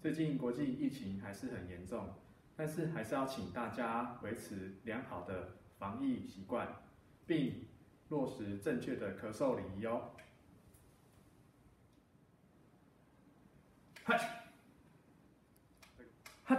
最近国际疫情还是很严重，但是还是要请大家维持良好的防疫习惯，并落实正确的咳嗽礼仪哦。嗨，哈，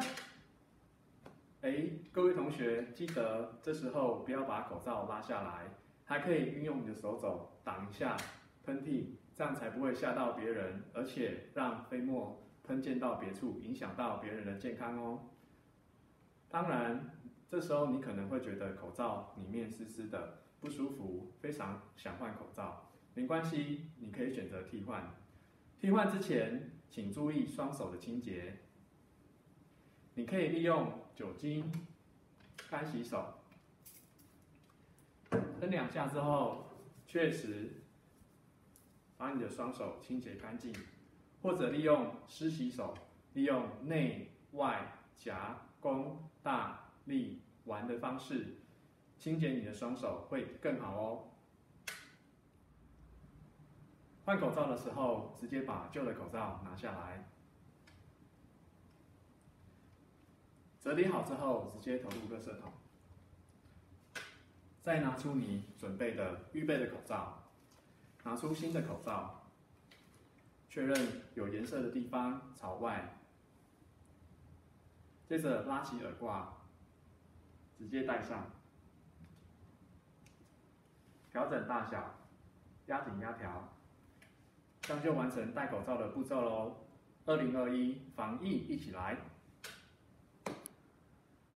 各位同学，记得这时候不要把口罩拉下来，还可以运用你的手肘挡一下喷嚏，这样才不会吓到别人，而且让飞沫喷溅到别处，影响到别人的健康哦。当然，这时候你可能会觉得口罩里面湿湿的，不舒服，非常想换口罩。没关系，你可以选择替换。替换之前，请注意双手的清洁。你可以利用酒精干洗手，喷2下之后，确实把你的双手清洁干净，或者利用湿洗手，利用内外夹攻大力丸的方式清洁你的双手会更好哦。换口罩的时候，直接把旧的口罩拿下来，折叠好之后，直接投入垃圾桶。再拿出你预备的口罩，拿出新的口罩，确认有颜色的地方朝外，接着拉起耳挂，直接戴上，调整大小，压紧压条，这样就完成戴口罩的步骤喽。2021防疫一起来！